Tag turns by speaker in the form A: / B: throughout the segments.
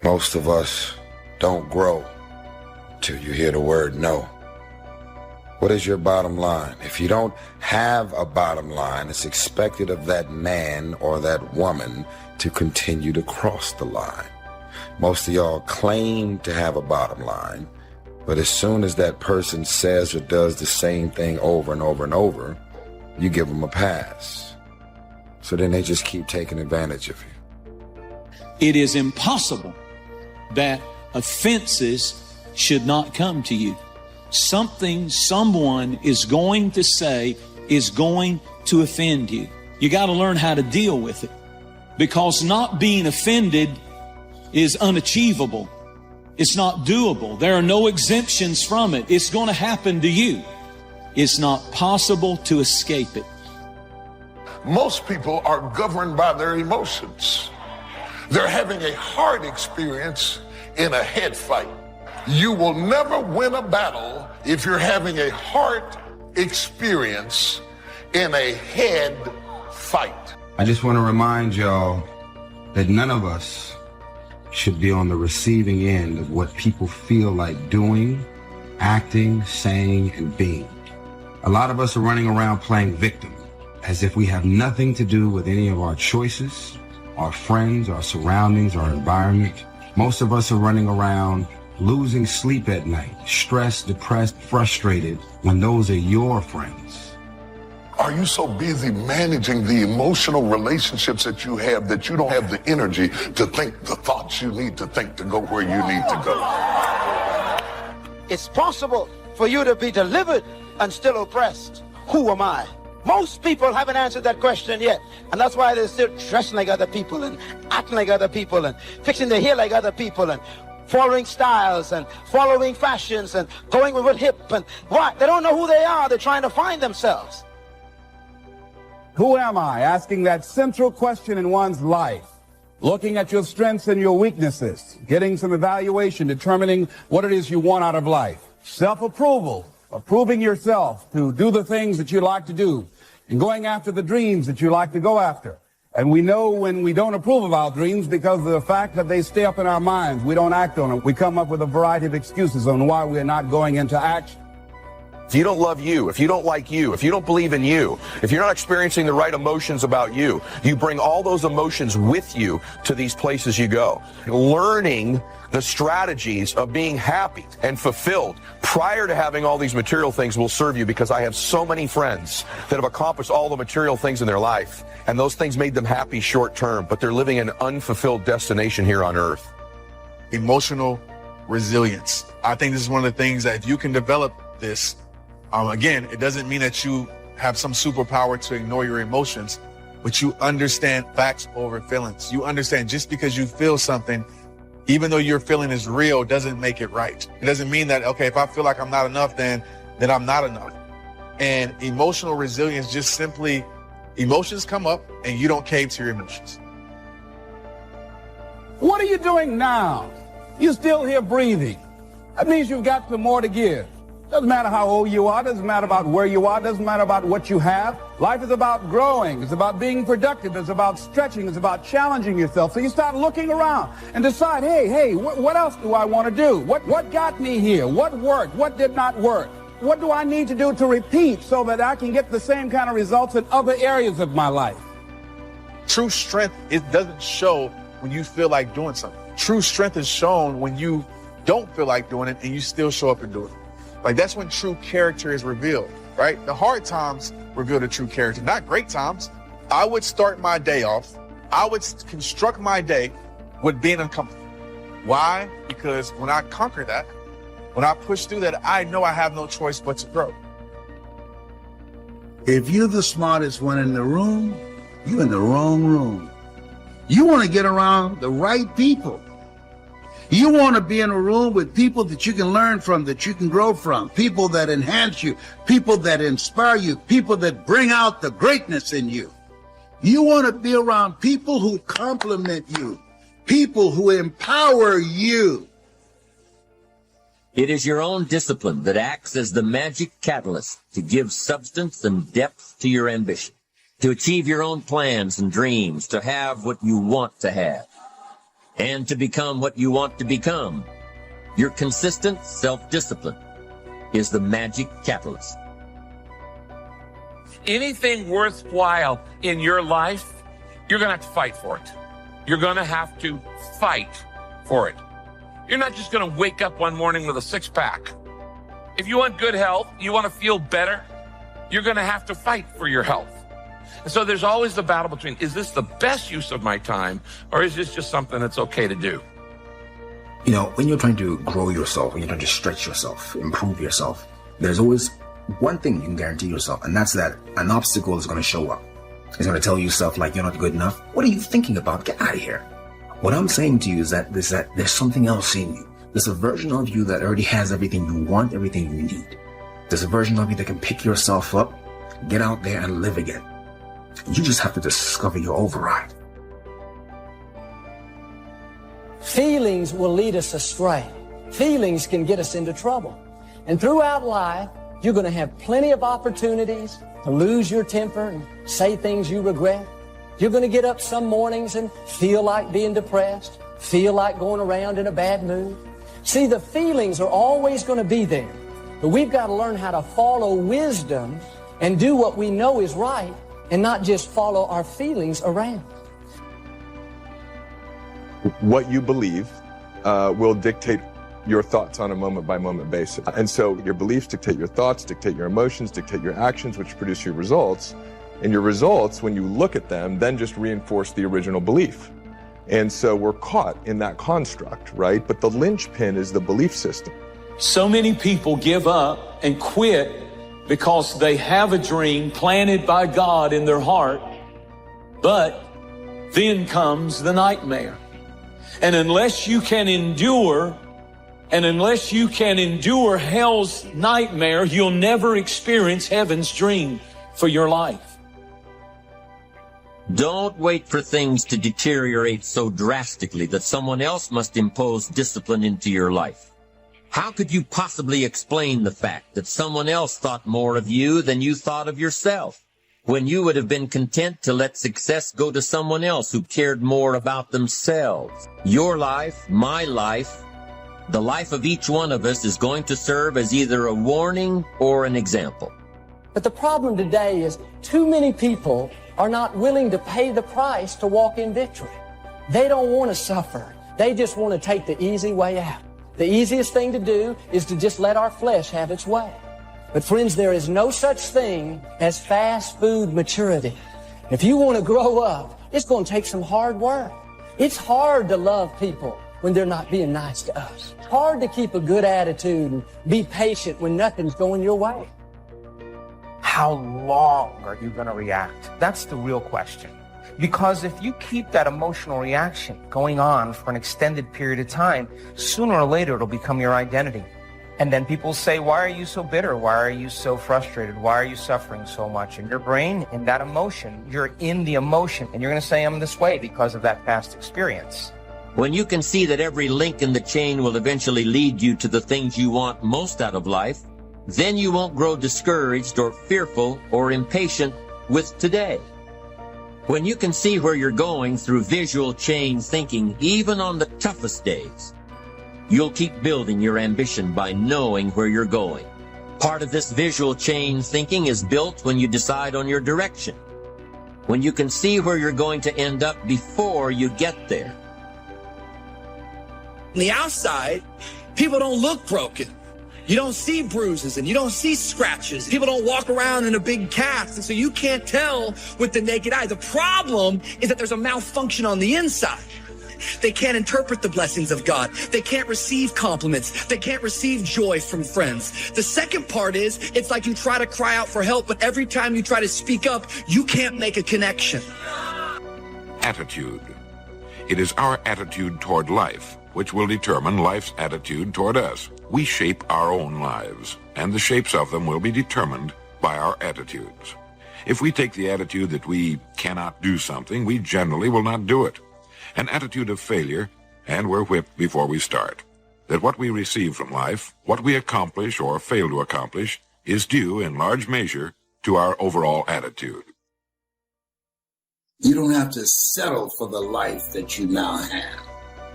A: Most of us don't grow till you hear the word no. What is your bottom line? If you don't have a bottom line, it's expected of that man or that woman to continue to cross the line. Most of y'all claim to have a bottom line, but as soon as that person says or does the same thing over and over and over, you give them a pass. So then they just keep taking advantage of you.
B: It is impossible that offenses should not come to you. Something someone is going to say is going to offend you. You got to learn how to deal with it, because not being offended is unachievable. It's not doable. There are no exemptions from it. It's going to happen to you. It's not possible to escape it.
C: Most people are governed by their emotions. They're having a heart experience in a head fight. You will never win a battle if you're having a heart experience in a head fight.
D: I just want to remind y'all that none of us should be on the receiving end of what people feel like doing, acting, saying, and being. A lot of us are running around playing victim, as if we have nothing to do with any of our choices, our friends, our surroundings, our environment. Most of us are running around losing sleep at night, stressed, depressed, frustrated, when those are your friends.
C: Are you so busy managing the emotional relationships that you have that you don't have the energy to think the thoughts you need to think to go where you need to go?
E: It's possible for you to be delivered and still oppressed. Who am I? Most people haven't answered that question yet. And that's why they're still dressing like other people and acting like other people and fixing their hair like other people and following styles and following fashions and going with a hip. And why? They don't know who they are. They're trying to find themselves.
F: Who am I? Asking that central question in one's life. Looking at your strengths and your weaknesses. Getting some evaluation, determining what it is you want out of life. Self-approval. Approving yourself to do the things that you like to do. And going after the dreams that you like to go after. And we know when we don't approve of our dreams because of the fact that they stay up in our minds. We don't act on them. We come up with a variety of excuses on why we're not going into action.
G: If you don't love you, if you don't like you, if you don't believe in you, if you're not experiencing the right emotions about you, you bring all those emotions with you to these places you go. Learning the strategies of being happy and fulfilled prior to having all these material things will serve you, because I have so many friends that have accomplished all the material things in their life, and those things made them happy short term, but they're living an unfulfilled destination here on earth.
H: Emotional resilience. I think this is one of the things that if you can develop this, again, it doesn't mean that you have some superpower to ignore your emotions, but you understand facts over feelings. You understand just because you feel something, even though your feeling is real, doesn't make it right. It doesn't mean that, okay, if I feel like I'm not enough, then I'm not enough. And emotional resilience, just simply, emotions come up and you don't cave to your emotions.
F: What are you doing now? You're still here breathing. That means you've got some more to give. Doesn't matter how old you are, doesn't matter about where you are, doesn't matter about what you have. Life is about growing, it's about being productive, it's about stretching, it's about challenging yourself. So you start looking around and decide, hey, what else do I want to do? What got me here? What worked? What did not work? What do I need to do to repeat so that I can get the same kind of results in other areas of my life?
H: True strength, it doesn't show when you feel like doing something. True strength is shown when you don't feel like doing it and you still show up and do it. Like, that's when true character is revealed, right? The hard times reveal the true character, not great times. I would start my day off, I would construct my day with being uncomfortable. Why? Because when I conquer that, when I push through that, I know I have no choice but to grow.
I: If you're the smartest one in the room, you're in the wrong room. You want to get around the right people. You want to be in a room with people that you can learn from, that you can grow from, people that enhance you, people that inspire you, people that bring out the greatness in you. You want to be around people who compliment you, people who empower you.
J: It is your own discipline that acts as the magic catalyst to give substance and depth to your ambition, to achieve your own plans and dreams, to have what you want to have. and to become what you want to become. Your consistent self-discipline is the magic catalyst.
K: Anything worthwhile in your life, you're going to have to fight for it. You're going to have to fight for it. You're not just going to wake up one morning with a six-pack. If you want good health, you want to feel better, you're going to have to fight for your health. And so there's always the battle between, is this the best use of my time, or is this just something that's okay to do?
L: You know, when you're trying to grow yourself, when you're trying to stretch yourself, improve yourself, there's always one thing you can guarantee yourself, and that's that an obstacle is going to show up. It's going to tell you stuff like, you're not good enough. What are you thinking about? Get out of here. What I'm saying to you is that there's something else in you. There's a version of you that already has everything you want, everything you need. There's a version of you that can pick yourself up, get out there and live again. You just have to discover your override.
M: Feelings will lead us astray. Feelings can get us into trouble. And throughout life, you're going to have plenty of opportunities to lose your temper and say things you regret. You're going to get up some mornings and feel like being depressed, feel like going around in a bad mood. See, the feelings are always going to be there. But we've got to learn how to follow wisdom and do what we know is right and not just follow our feelings around.
N: What you believe will dictate your thoughts on a moment-by-moment basis. And so your beliefs dictate your thoughts, dictate your emotions, dictate your actions, which produce your results. And your results, when you look at them, then just reinforce the original belief. And so we're caught in that construct, right? But the linchpin is the belief system.
B: So many people give up and quit because they have a dream planted by God in their heart, but then comes the nightmare. And unless you can endure hell's nightmare, you'll never experience heaven's dream for your life.
J: Don't wait for things to deteriorate so drastically that someone else must impose discipline into your life. How could you possibly explain the fact that someone else thought more of you than you thought of yourself, when you would have been content to let success go to someone else who cared more about themselves? Your life, my life, the life of each one of us is going to serve as either a warning or an example.
M: But the problem today is too many people are not willing to pay the price to walk in victory. They don't want to suffer. They just want to take the easy way out. The easiest thing to do is to just let our flesh have its way. But friends, there is no such thing as fast food maturity. If you want to grow up, it's going to take some hard work. It's hard to love people when they're not being nice to us. It's hard to keep a good attitude and be patient when nothing's going your way.
O: How long are you going to react? That's the real question. Because if you keep that emotional reaction going on for an extended period of time, sooner or later it'll become your identity. And then people say, why are you so bitter? Why are you so frustrated? Why are you suffering so much? And your brain, in that emotion, you're in the emotion, and you're going to say, I'm this way because of that past experience.
J: When you can see that every link in the chain will eventually lead you to the things you want most out of life, then you won't grow discouraged or fearful or impatient with today. When you can see where you're going through visual chain thinking, even on the toughest days, you'll keep building your ambition by knowing where you're going. Part of this visual chain thinking is built when you decide on your direction, when you can see where you're going to end up before you get there.
P: On the outside, people don't look broken. You don't see bruises and you don't see scratches. People don't walk around in a big cast, and so you can't tell with the naked eye. The problem is that there's a malfunction on the inside. They can't interpret the blessings of God. They can't receive compliments. They can't receive joy from friends. The second part is, it's like you try to cry out for help, but every time you try to speak up, you can't make a connection.
Q: Attitude. It is our attitude toward life which will determine life's attitude toward us. We shape our own lives, and the shapes of them will be determined by our attitudes. If we take the attitude that we cannot do something, we generally will not do it. An attitude of failure, and we're whipped before we start. That what we receive from life, what we accomplish or fail to accomplish, is due in large measure to our overall attitude.
R: You don't have to settle for the life that you now have.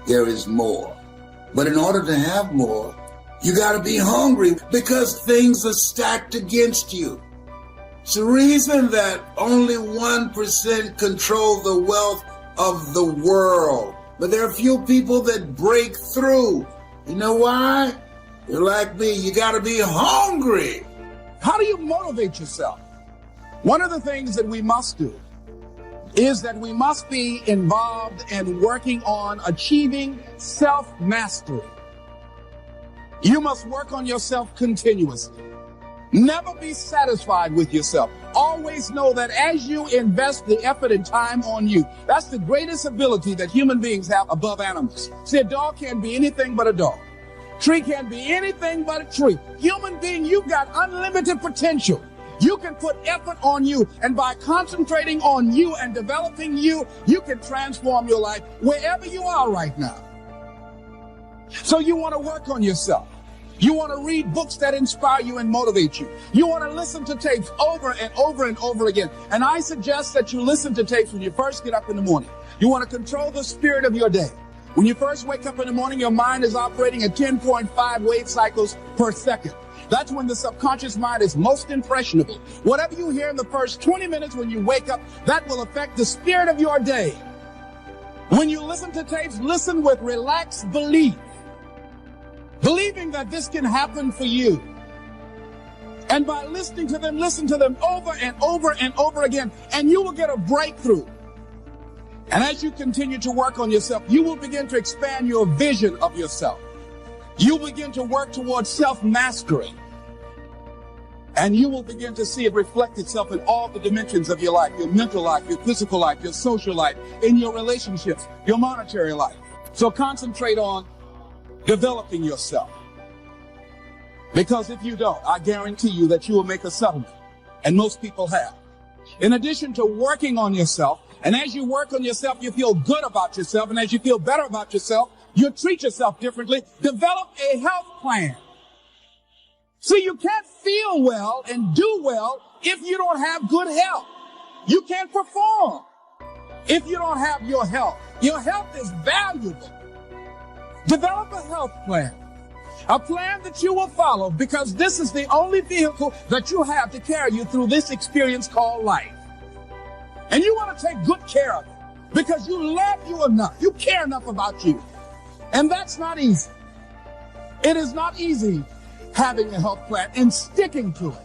I: there is more. But in order to have more, you got to be hungry because things are stacked against you. It's the reason that only 1% control the wealth of the world. But there are few people that break through. You know why? You're like me. You got to be hungry.
F: How do you motivate yourself? One of the things that we must do is that we must be involved in working on achieving self-mastery. You must work on yourself continuously. Never be satisfied with yourself. Always know that as you invest the effort and time on you, that's the greatest ability that human beings have above animals. See, a dog can't be anything but a dog. Tree can't be anything but a tree. Human being, you've got unlimited potential. You can put effort on you, and by concentrating on you and developing you, you can transform your life wherever you are right now. So you want to work on yourself. You want to read books that inspire you and motivate you. You want to listen to tapes over and over and over again. And I suggest that you listen to tapes when you first get up in the morning. You want to control the spirit of your day. When you first wake up in the morning, your mind is operating at 10.5 wave cycles per second. That's when the subconscious mind is most impressionable. Whatever you hear in the first 20 minutes when you wake up, that will affect the spirit of your day. When you listen to tapes, listen with relaxed belief. Believing that this can happen for you. And by listening to them, listen to them over and over and over again, and you will get a breakthrough. And as you continue to work on yourself, you will begin to expand your vision of yourself. You begin to work towards self-mastery. And you will begin to see it reflect itself in all the dimensions of your life, your mental life, your physical life, your social life, in your relationships, your monetary life. So concentrate on developing yourself. Because if you don't, I guarantee you that you will make a settlement. And most people have. In addition to working on yourself, and as you work on yourself, you feel good about yourself. And as you feel better about yourself, you treat yourself differently. Develop a health plan. See, you can't feel well and do well if you don't have good health. You can't perform if you don't have your health. Your health is valuable. Develop a health plan. A plan that you will follow, because this is the only vehicle that you have to carry you through this experience called life. And you want to take good care of it because you love you enough. You care enough about you. And that's not easy. It is not easy having a health plan and sticking to it.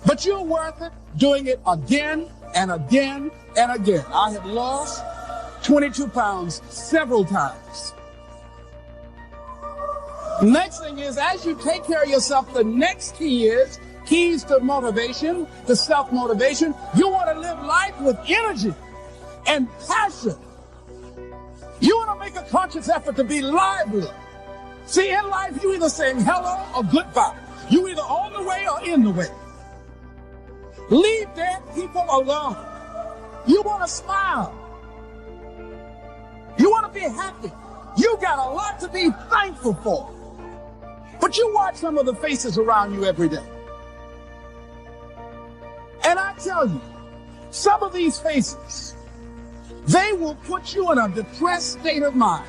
F: But you're worth it doing it again and again and again. I have lost 22 pounds several times. Next thing is, as you take care of yourself, the next key is keys to motivation, to self-motivation. You want to live life with energy and passion. You want to make a conscious effort to be lively. See, in life, you either saying hello or goodbye. You either on the way or in the way. Leave dead people alone. You want to smile. You want to be happy. You got a lot to be thankful for. But you watch some of the faces around you every day. And I tell you, some of these faces, they will put you in a depressed state of mind.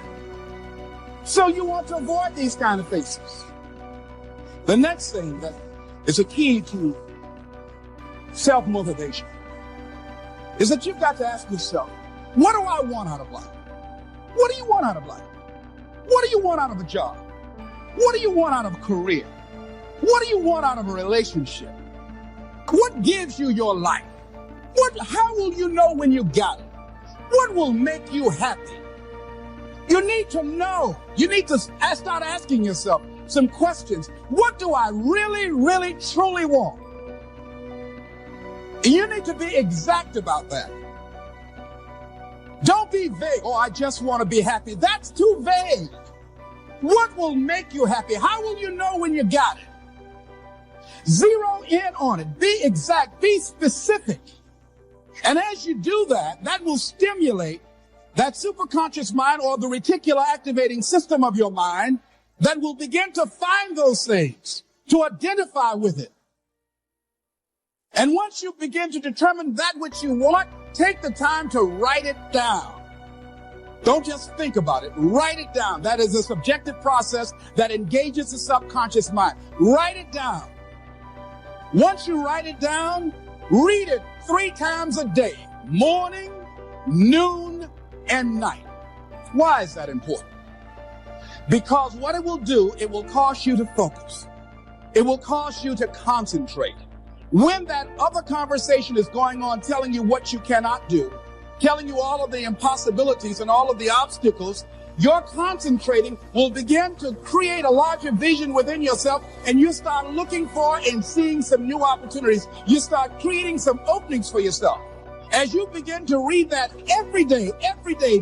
F: So you want to avoid these kind of faces. The next thing that is a key to self-motivation is that you've got to ask yourself, what do I want out of life? What do you want out of life? What do you want out of a job? What do you want out of a career? What do you want out of a relationship? What gives you your life? How will you know when you got it? What will make you happy? You need to know. You need to start asking yourself some questions. What do I really, really, truly want? And you need to be exact about that. Don't be vague. Oh, I just want to be happy. That's too vague. What will make you happy? How will you know when you got it? Zero in on it. Be exact. Be specific. And as you do that, that will stimulate that superconscious mind, or the reticular activating system of your mind, that will begin to find those things, to identify with it. And once you begin to determine that which you want, take the time to write it down. Don't just think about it. Write it down. That is a subjective process that engages the subconscious mind. Write it down. Once you write it down, read it 3 times a day, morning, noon, and night. Why is that important? Because what it will do, it will cause you to focus. It will cause you to concentrate. When that other conversation is going on, telling you what you cannot do, telling you all of the impossibilities and all of the obstacles, your concentrating will begin to create a larger vision within yourself, and you start looking for and seeing some new opportunities. You start creating some openings for yourself. As you begin to read that every day,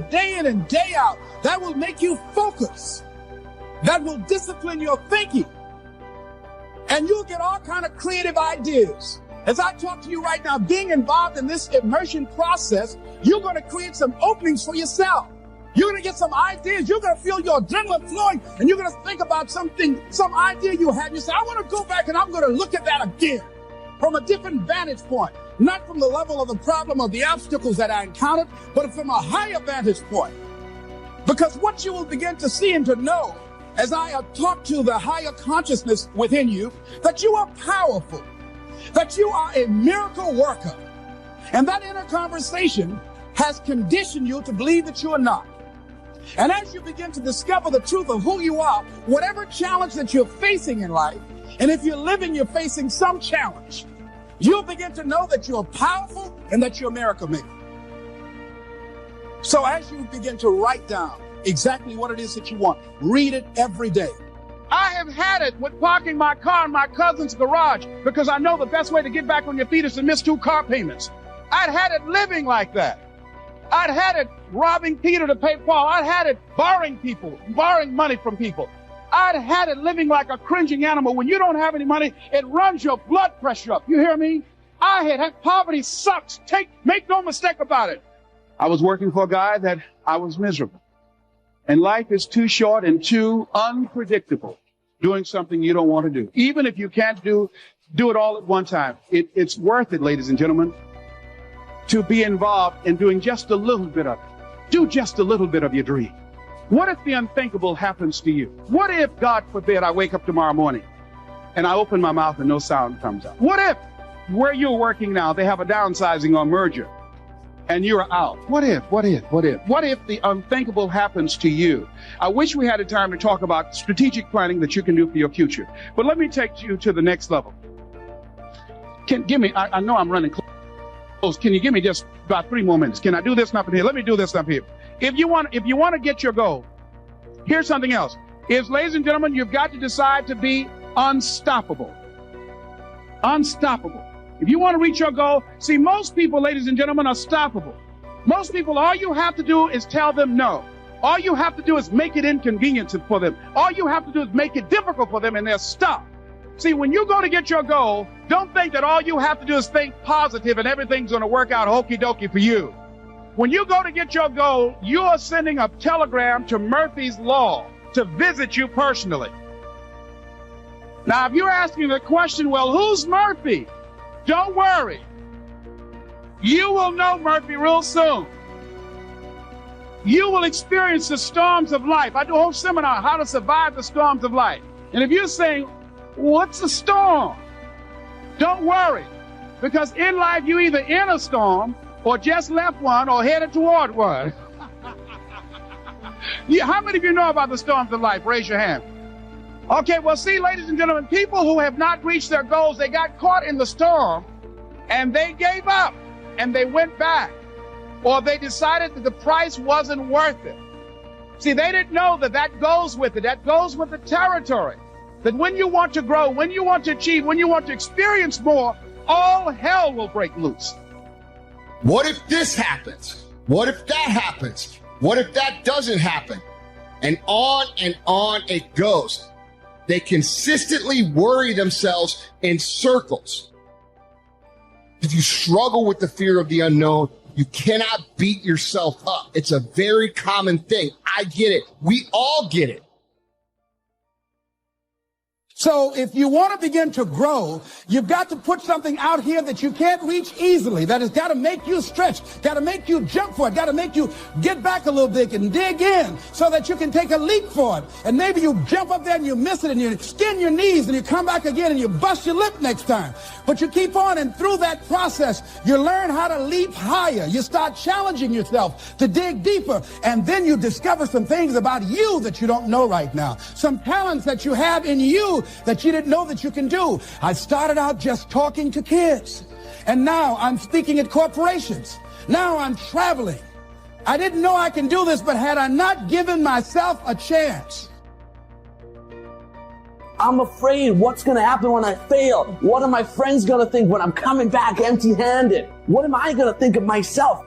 F: day in and day out, that will make you focus. That will discipline your thinking. And you'll get all kind of creative ideas. As I talk to you right now, being involved in this immersion process, you're going to create some openings for yourself. You're going to get some ideas. You're going to feel your adrenaline flowing, and you're going to think about something, some idea you had. You say, I want to go back and I'm going to look at that again from a different vantage point, not from the level of the problem or the obstacles that I encountered, but from a higher vantage point. Because what you will begin to see and to know as I talk to the higher consciousness within you, that you are powerful, that you are a miracle worker. And that inner conversation has conditioned you to believe that you are not. And as you begin to discover the truth of who you are, whatever challenge that you're facing in life, and if you're living, you're facing some challenge, you'll begin to know that you're powerful and that you're a miracle maker. So as you begin to write down exactly what it is that you want, read it every day. I have had it with parking my car in my cousin's garage because I know the best way to get back on your feet is to miss 2 car payments. I'd had it living like that. I'd had it robbing Peter to pay Paul. I'd had it borrowing money from people. I'd had it living like a cringing animal. When you don't have any money, it runs your blood pressure up. You hear me? I had poverty sucks. Make no mistake about it. I was working for a guy that I was miserable. And life is too short and too unpredictable doing something you don't want to do. Even if you can't do it all at one time. It's worth it, ladies and gentlemen, to be involved in doing just a little bit of it. Do just a little bit of your dream. What if the unthinkable happens to you? What if, God forbid, I wake up tomorrow morning and I open my mouth and no sound comes out? What if, where you're working now, they have a downsizing or merger and you're out? What if the unthinkable happens to you? I wish we had a time to talk about strategic planning that you can do for your future. But let me take you to the next level. I know I'm running close. Can you give me just about 3 more minutes? Can I do this up in here? Let me do this up here. If you want to get your goal, here's something else. Ladies and gentlemen, you've got to decide to be unstoppable. Unstoppable. If you want to reach your goal, see, most people, ladies and gentlemen, are stoppable. Most people, all you have to do is tell them no. All you have to do is make it inconvenient for them. All you have to do is make it difficult for them, and they're stopped. See, when you go to get your goal, don't think that all you have to do is think positive and everything's going to work out hokey dokey for you. When you go to get your goal, you are sending a telegram to Murphy's Law to visit you personally. Now, if you're asking the question, well, who's Murphy? Don't worry. You will know Murphy real soon. You will experience the storms of life. I do a whole seminar, how to survive the storms of life. And if you're saying, what's a storm? Don't worry. Because in life, you're either in a storm or just left one or headed toward one. How many of you know about the storms of life? Raise your hand. Okay, well, see, ladies and gentlemen, people who have not reached their goals, they got caught in the storm and they gave up and they went back, or they decided that the price wasn't worth it. See, they didn't know that goes with it. That goes with the territory. That when you want to grow, when you want to achieve, when you want to experience more, all hell will break loose.
R: What if this happens? What if that happens? What if that doesn't happen? And on it goes. They consistently worry themselves in circles. If you struggle with the fear of the unknown, you cannot beat yourself up. It's a very common thing. I get it. We all get it.
F: So if you want to begin to grow, you've got to put something out here that you can't reach easily, that has got to make you stretch, got to make you jump for it, got to make you get back a little bit and dig in so that you can take a leap for it. And maybe you jump up there and you miss it and you skin your knees and you come back again and you bust your lip next time. But you keep on, and through that process, you learn how to leap higher. You start challenging yourself to dig deeper, and then you discover some things about you that you don't know right now, some talents that you have in you that you didn't know that you can do. I started out just talking to kids, and now I'm speaking at corporations. Now I'm traveling. I didn't know I can do this, but had I not given myself a chance.
P: I'm afraid what's going to happen when I fail. What are my friends going to think when I'm coming back empty-handed? What am I going to think of myself?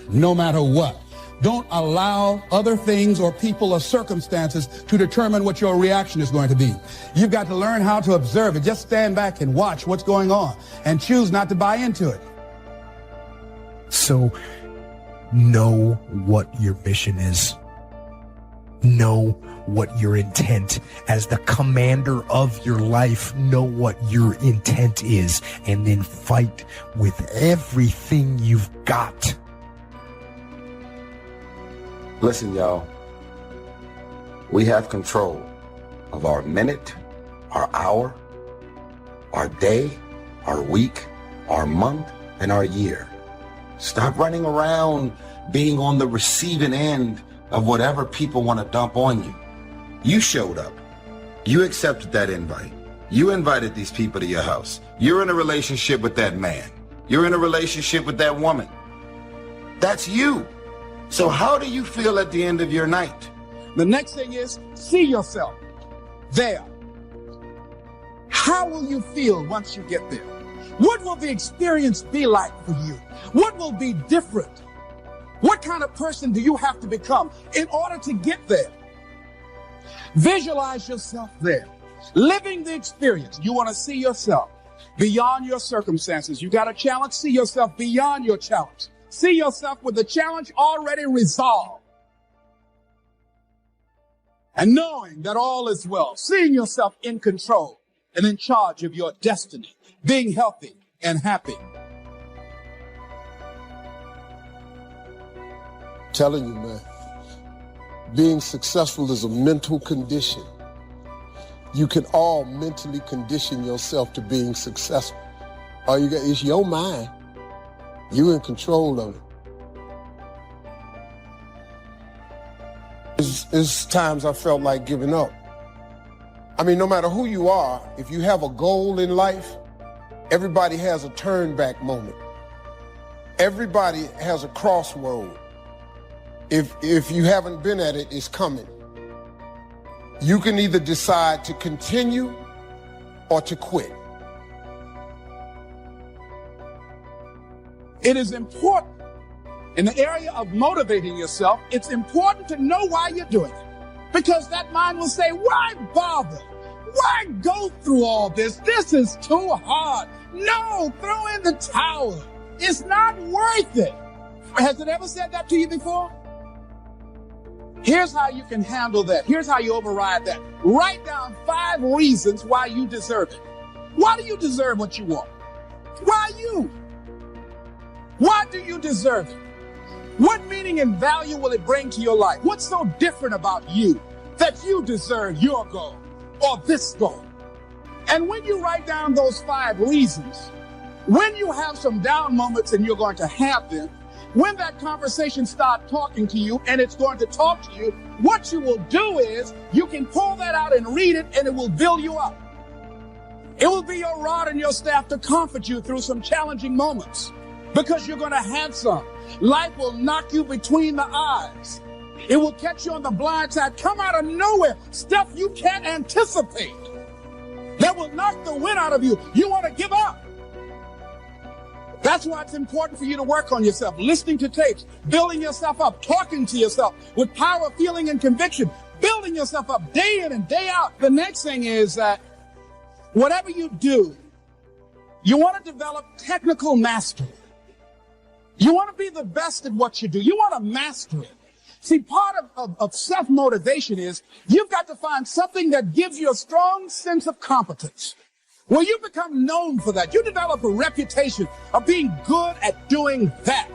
F: No matter what, don't allow other things or people or circumstances to determine what your reaction is going to be. You've got to learn how to observe it. Just stand back and watch what's going on and choose not to buy into it.
S: So, know what your mission is. Know what your intent as the commander of your life. Know what your intent is, and then fight with everything you've got.
A: Listen, y'all. We have control of our minute, our hour, our day, our week, our month, and our year. Stop running around being on the receiving end of whatever people want to dump on you. You showed up. You accepted that invite. You invited these people to your house. You're in a relationship with that man. You're in a relationship with that woman. That's you. So how do you feel at the end of your night?
F: The next thing is, see yourself there. How will you feel once you get there? What will the experience be like for you? What will be different? What kind of person do you have to become in order to get there? Visualize yourself there, living the experience. You want to see yourself beyond your circumstances. You got a challenge, see yourself beyond your challenge. See yourself with the challenge already resolved. And knowing that all is well, seeing yourself in control and in charge of your destiny, being healthy and happy.
T: Telling you, man, being successful is a mental condition. You can all mentally condition yourself to being successful. All you got is your mind. You in control of it. It's times I felt like giving up. I mean, no matter who you are, if you have a goal in life, everybody has a turn back moment. Everybody has a crossroad. If you haven't been at it, it's coming. You can either decide to continue or to quit.
F: It is important in the area of motivating yourself. It's important to know why you're doing it, because that mind will say, why bother? Why go through all this? This is too hard. No, throw in the towel. It's not worth it. Has it ever said that to you before? Here's how you can handle that. Here's how you override that. Write down 5 reasons why you deserve it. Why do you deserve what you want? Why you? Why do you deserve it? What meaning and value will it bring to your life? What's so different about you that you deserve your goal or this goal? And when you write down those 5 reasons, when you have some down moments, and you're going to have them, when that conversation starts talking to you and it's going to talk to you, what you will do is you can pull that out and read it, and it will build you up. It will be your rod and your staff to comfort you through some challenging moments, because you're going to have some. Life will knock you between the eyes. It will catch you on the blind side, come out of nowhere, stuff you can't anticipate that will knock the wind out of you. You want to give up. That's why it's important for you to work on yourself, listening to tapes, building yourself up, talking to yourself with power, feeling, and conviction, building yourself up day in and day out. The next thing is that whatever you do, you want to develop technical mastery. You want to be the best at what you do. You want to master it. See, part of self-motivation is you've got to find something that gives you a strong sense of competence. Well, you become known for that. You develop a reputation of being good at doing that.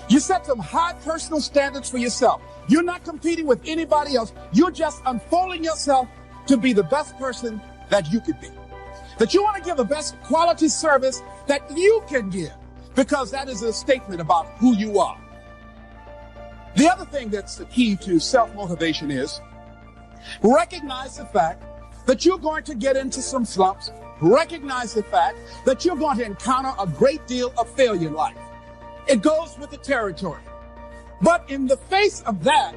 F: You set some high personal standards for yourself. You're not competing with anybody else. You're just unfolding yourself to be the best person that you could be. That you want to give the best quality service that you can give, because that is a statement about who you are. The other thing that's the key to self-motivation is recognize the fact that you're going to get into some slumps. Recognize the fact that you're going to encounter a great deal of failure in life. It goes with the territory. But in the face of that,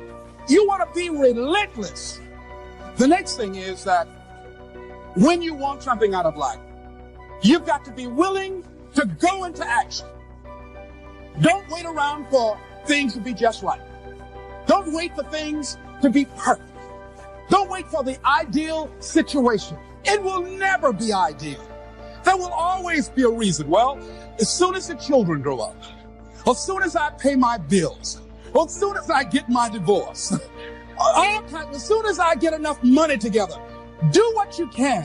F: you want to be relentless. The next thing is that when you want something out of life, you've got to be willing to go into action. Don't wait around for things to be just right. Don't wait for things to be perfect. Don't wait for the ideal situation. It will never be ideal. There will always be a reason. Well, as soon as the children grow up, as soon as I pay my bills, as soon as I get my divorce, as soon as I get enough money together, do what you can,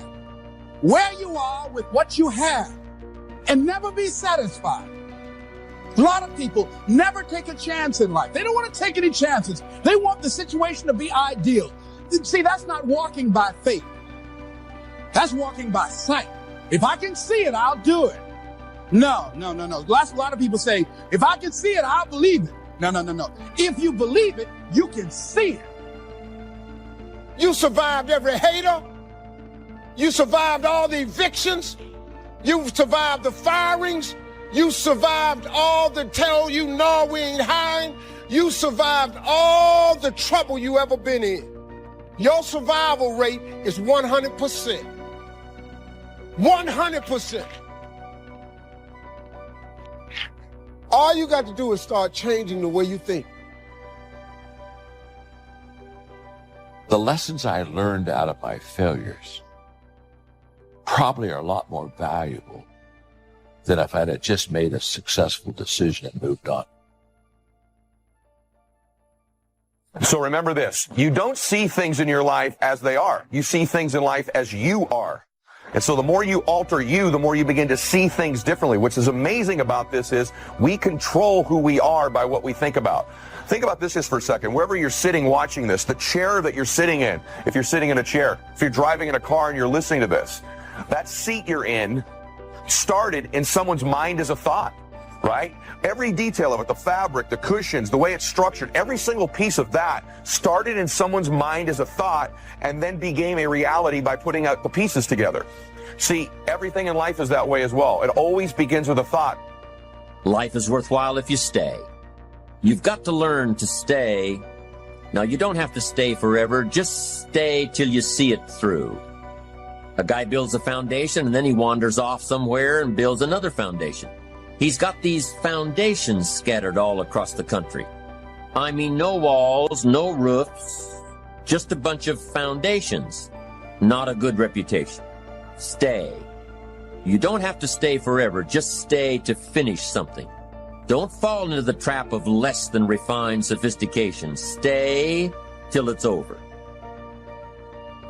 F: where you are with what you have, and never be satisfied. A lot of people never take a chance in life. They don't want to take any chances. They want the situation to be ideal. See, that's not walking by faith. That's walking by sight. If I can see it, I'll do it. No. A lot of people say, if I can see it, I'll believe it. No. If you believe it, you can see it.
T: You survived every hater. You survived all the evictions. You survived the firings. You survived all the tell you no, we ain't hiring. You survived all the trouble you ever been in. Your survival rate is 100%. 100%. All you got to do is start changing the way you think.
K: The lessons I learned out of my failures probably are a lot more valuable than if I had just made a successful decision and moved on.
G: So remember this, you don't see things in your life as they are. You see things in life as you are. And so the more you alter you, the more you begin to see things differently. What's is amazing about this is we control who we are by what we think about. Think about this just for a second. Wherever you're sitting watching this, the chair that you're sitting in, if you're sitting in a chair, if you're driving in a car and you're listening to this, that seat you're in started in someone's mind as a thought, right? Every detail of it, the fabric, the cushions, the way it's structured, every single piece of that started in someone's mind as a thought and then became a reality by putting out the pieces together. See, everything in life is that way as well. It always begins with a thought.
J: Life is worthwhile if you stay. You've got to learn to stay. Now, you don't have to stay forever. Just stay till you see it through. A guy builds a foundation and then he wanders off somewhere and builds another foundation. He's got these foundations scattered all across the country. I mean, no walls, no roofs, just a bunch of foundations. Not a good reputation. Stay. You don't have to stay forever. Just stay to finish something. Don't fall into the trap of less than refined sophistication. Stay till it's over.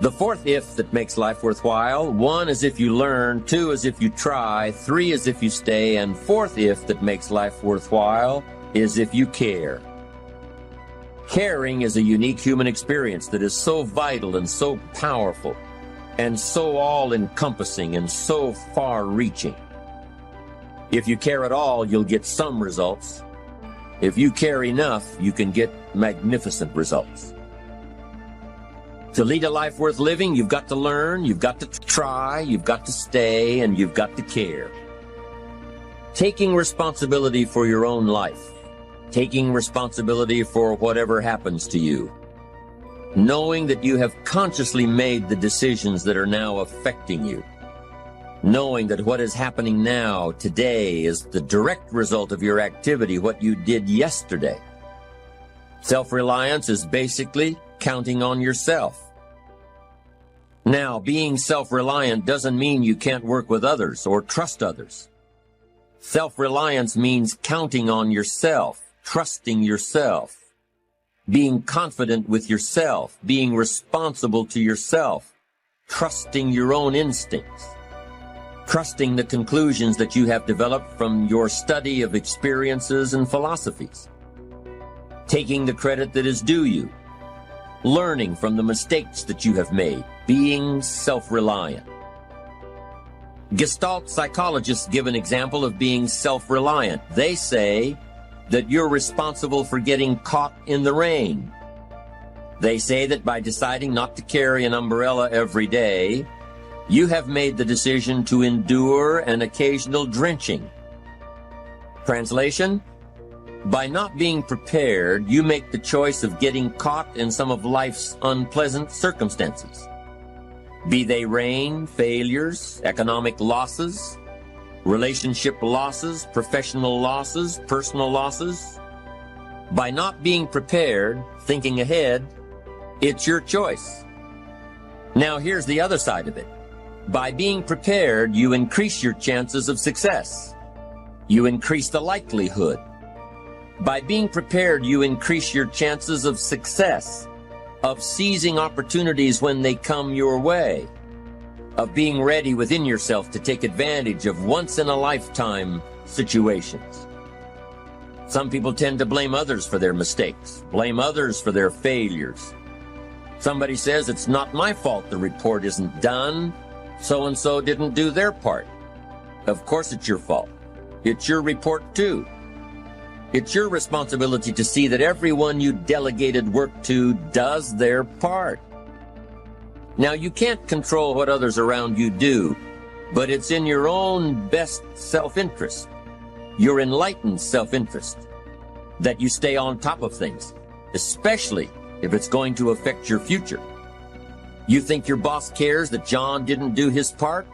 J: The fourth if that makes life worthwhile: 1 is if you learn, 2 is if you try, 3 is if you stay, and fourth if that makes life worthwhile is if you care. Caring is a unique human experience that is so vital and so powerful and so all-encompassing and so far-reaching. If you care at all, you'll get some results. If you care enough, you can get magnificent results. To lead a life worth living, you've got to learn, you've got to try, you've got to stay, and you've got to care. Taking responsibility for your own life. Taking responsibility for whatever happens to you. Knowing that you have consciously made the decisions that are now affecting you. Knowing that what is happening now, today, is the direct result of your activity, what you did yesterday. Self-reliance is basically counting on yourself. Now, being self-reliant doesn't mean you can't work with others or trust others. Self-reliance means counting on yourself, trusting yourself. being confident with yourself, being responsible to yourself, trusting your own instincts, trusting the conclusions that you have developed from your study of experiences and philosophies, taking the credit that is due you, learning from the mistakes that you have made, being self-reliant. Gestalt psychologists give an example of being self-reliant. They say that you're responsible for getting caught in the rain. They say that by deciding not to carry an umbrella every day, you have made the decision to endure an occasional drenching. Translation: by not being prepared, you make the choice of getting caught in some of life's unpleasant circumstances. Be they rain, failures, economic losses, relationship losses, professional losses, personal losses. By not being prepared, thinking ahead, it's your choice. Now here's the other side of it. By being prepared, you increase your chances of success. You increase the likelihood. By being prepared, you increase your chances of success, of seizing opportunities when they come your way, of being ready within yourself to take advantage of once-in-a-lifetime situations. Some people tend to blame others for their mistakes, blame others for their failures. Somebody says, it's not my fault the report isn't done. So-and-so didn't do their part. Of course it's your fault. It's your report too. It's your responsibility to see that everyone you delegated work to does their part. Now, you can't control what others around you do, but it's in your own best self-interest, your enlightened self-interest, that you stay on top of things, especially if it's going to affect your future. You think your boss cares that John didn't do his part?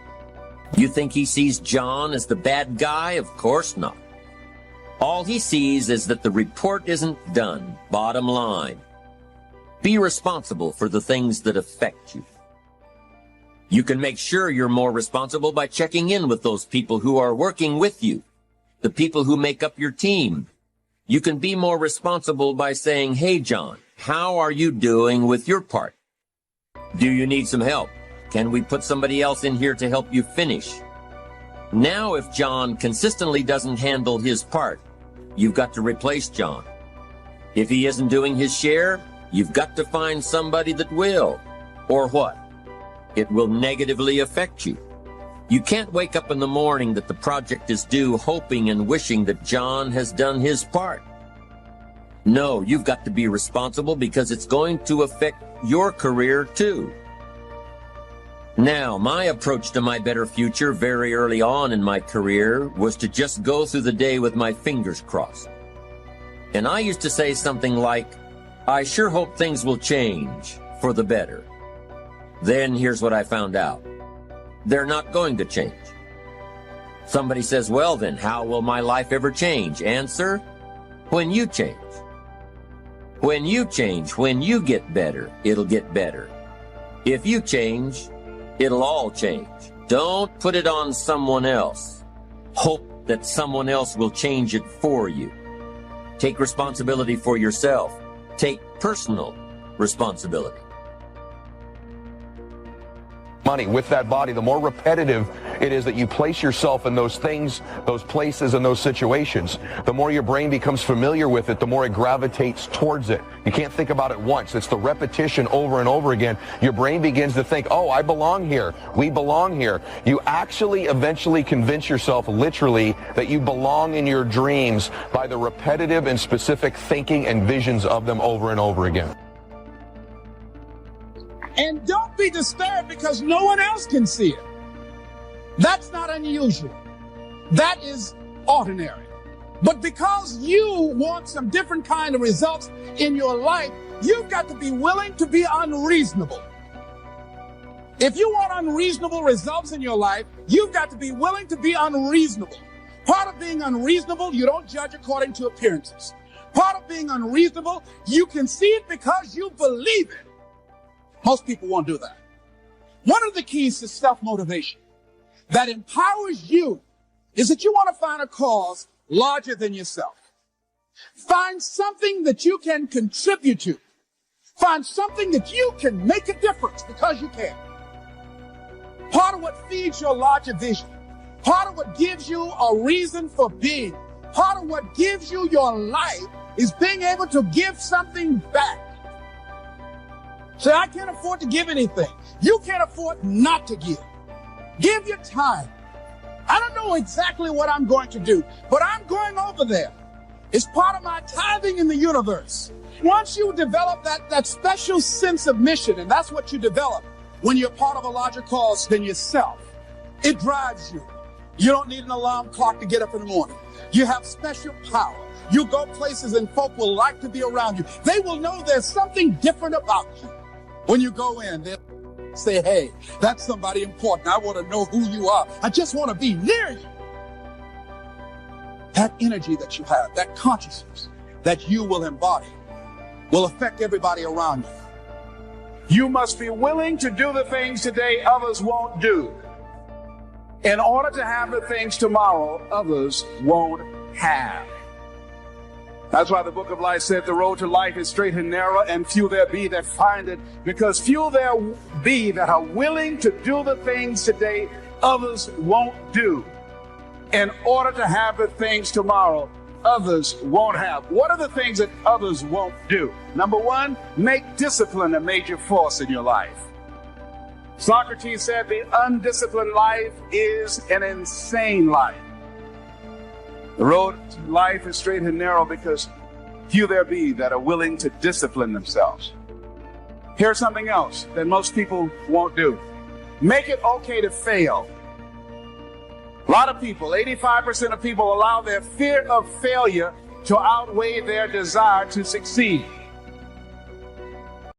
J: You think he sees John as the bad guy? Of course not. All he sees is that the report isn't done, bottom line. Be responsible for the things that affect you. You can make sure you're more responsible by checking in with those people who are working with you, the people who make up your team. You can be more responsible by saying, hey, John, how are you doing with your part? Do you need some help? Can we put somebody else in here to help you finish? Now, if John consistently doesn't handle his part, you've got to replace John. If he isn't doing his share, you've got to find somebody that will. Or what? It will negatively affect you. You can't wake up in the morning that the project is due hoping and wishing that John has done his part. No, you've got to be responsible because it's going to affect your career too. Now, my approach to my better future very early on in my career was to just go through the day with my fingers crossed. And I used to say something like, I sure hope things will change for the better. Then here's what I found out. They're not going to change. Somebody says, well then, how will my life ever change? Answer, when you change. When you change, when you get better, it'll get better. If you change, it'll all change. Don't put it on someone else. Hope that someone else will change it for you. Take responsibility for yourself. Take personal responsibility.
G: Money with that body, the more repetitive it is that you place yourself in those things, those places, and those situations, the more your brain becomes familiar with it, the more it gravitates towards it. You can't think about it once. It's the repetition over and over again. Your brain begins to think, oh, I belong here. We belong here. You actually eventually convince yourself literally that you belong in your dreams by the repetitive and specific thinking and visions of them over and over again.
F: And don't be disturbed because no one else can see it. That's not unusual. That is ordinary. But because you want some different kind of results in your life, you've got to be willing to be unreasonable. If you want unreasonable results in your life, you've got to be willing to be unreasonable. Part of being unreasonable, you don't judge according to appearances. Part of being unreasonable, you can see it because you believe it. Most people won't do that. One of the keys to self-motivation that empowers you is that you want to find a cause larger than yourself. Find something that you can contribute to. Find something that you can make a difference because you can. Part of what feeds your larger vision, part of what gives you a reason for being, part of what gives you your life is being able to give something back. Say, I can't afford to give anything. You can't afford not to give. Give your time. I don't know exactly what I'm going to do, but I'm going over there. It's part of my tithing in the universe. Once you develop that special sense of mission, and that's what you develop when you're part of a larger cause than yourself, it drives you. You don't need an alarm clock to get up in the morning. You have special power. You go places and folk will like to be around you. They will know there's something different about you. When you go in, they'll say, hey, that's somebody important. I want to know who you are. I just want to be near you. That energy that you have, that consciousness that you will embody will affect everybody around you. You must be willing to do the things today others won't do in order to have the things tomorrow others won't have. That's why the book of life said the road to life is straight and narrow, and few there be that find it, because few there be that are willing to do the things today others won't do in order to have the things tomorrow others won't have. What are the things that others won't do? Number one, make discipline a major force in your life. Socrates said the undisciplined life is an insane life. The road to life is straight and narrow because few there be that are willing to discipline themselves. Here's something else that most people won't do. Make it okay to fail. A lot of people, 85% of people, allow their fear of failure to outweigh their desire to succeed.